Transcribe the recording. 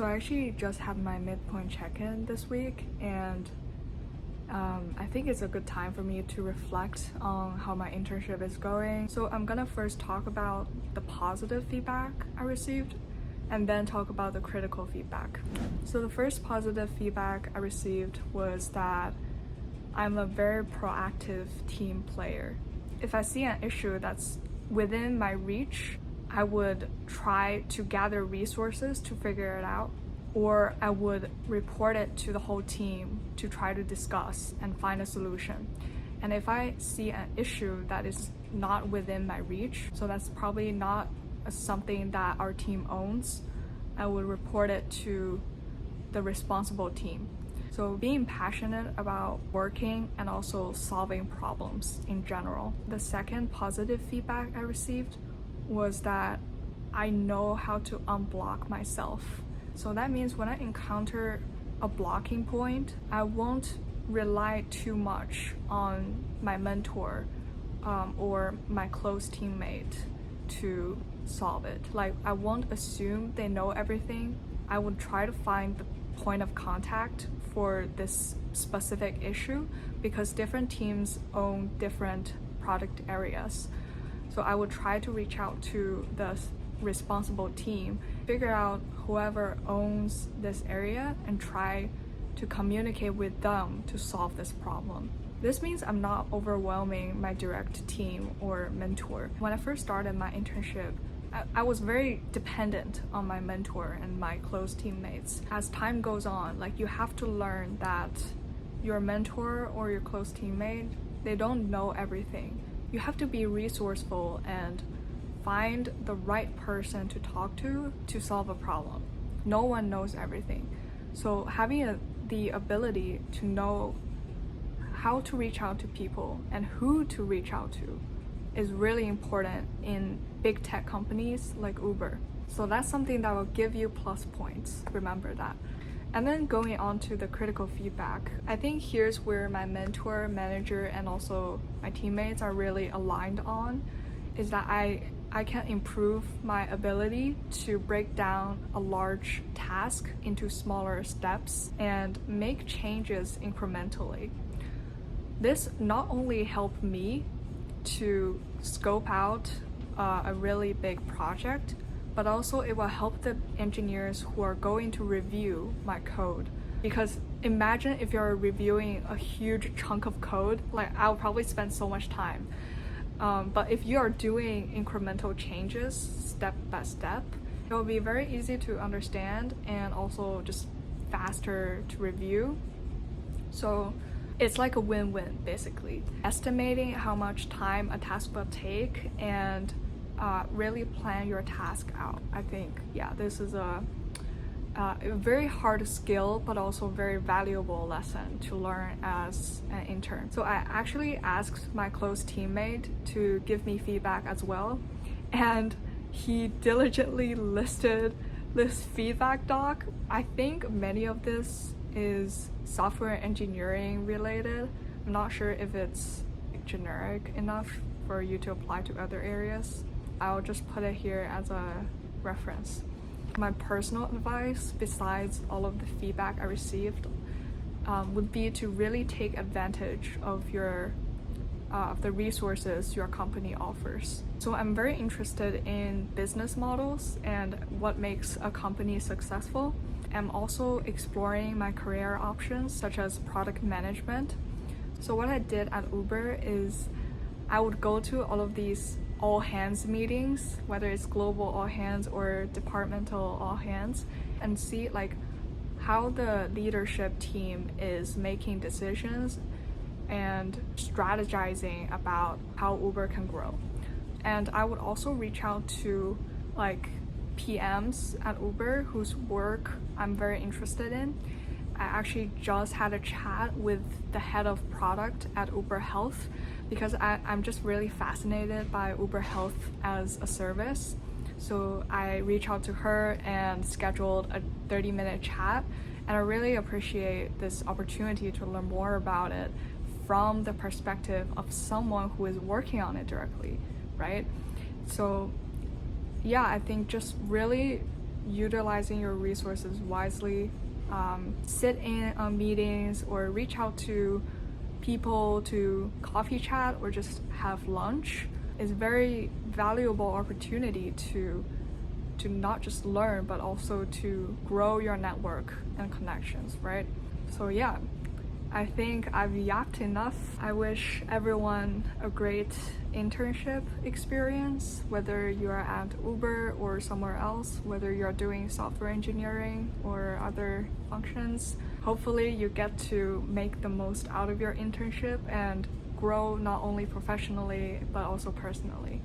So I actually just had my midpoint check-in this week, and I think it's a good time for me to reflect on how my internship is going. So I'm gonna first talk about the positive feedback I received and then talk about the critical feedback. So the first positive feedback I received was that I'm a very proactive team player. If I see an issue that's within my reach, I would try to gather resources to figure it out, or I would report it to the whole team to try to discuss and find a solution. And if I see an issue that is not within my reach, so that's probably not something that our team owns, I would report it to the responsible team. So being passionate about working and also solving problems in general. The second positive feedback I received was that I know how to unblock myself. So that means when I encounter a blocking point, I won't rely too much on my mentor or my close teammate to solve it. Like, I won't assume they know everything. I would try to find the point of contact for this specific issue because different teams own different product areas. So I would try to reach out to the responsible team, figure out whoever owns this area and try to communicate with them to solve this problem. This means I'm not overwhelming my direct team or mentor. When I first started my internship, I was very dependent on my mentor and my close teammates. As time goes on, like, you have to learn that your mentor or your close teammate, they don't know everything. You have to be resourceful and find the right person to talk to solve a problem. No one knows everything. So having the ability to know how to reach out to people and who to reach out to is really important in big tech companies like Uber. So that's something that will give you plus points. Remember that. And then going on to the critical feedback, I think here's where my mentor, manager, and also my teammates are really aligned on, is that I can improve my ability to break down a large task into smaller steps and make changes incrementally. This not only helped me to scope out a really big project, but also it will help the engineers who are going to review my code. Because imagine if you're reviewing a huge chunk of code, like, I'll probably spend so much time. But if you are doing incremental changes step by step, it will be very easy to understand and also just faster to review. So it's like a win-win, basically. Estimating how much time a task will take and really plan your task out. I think, yeah, this is a very hard skill, but also very valuable lesson to learn as an intern. So I actually asked my close teammate to give me feedback as well, and he diligently listed this feedback doc. I think many of this is software engineering related. I'm not sure if it's generic enough for you to apply to other areas. I'll just put it here as a reference. My personal advice, besides all of the feedback I received, would be to really take advantage of the resources your company offers. So I'm very interested in business models and what makes a company successful. I'm also exploring my career options, such as product management. So what I did at Uber is I would go to all of these all hands meetings, whether it's global all hands or departmental all hands, and see like how the leadership team is making decisions and strategizing about how Uber can grow. And I would also reach out to like PMs at Uber whose work I'm very interested in. I actually just had a chat with the head of product at Uber Health because I'm just really fascinated by Uber Health as a service. So I reached out to her and scheduled a 30-minute chat, and I really appreciate this opportunity to learn more about it from the perspective of someone who is working on it directly, right? So yeah, I think just really utilizing your resources wisely. Sit in on meetings or reach out to people to coffee chat or just have lunch is a very valuable opportunity to not just learn but also to grow your network and connections, right? So yeah, I think I've yapped enough. I wish everyone a great internship experience, whether you're at Uber or somewhere else, whether you're doing software engineering or other functions. Hopefully you get to make the most out of your internship and grow not only professionally but also personally.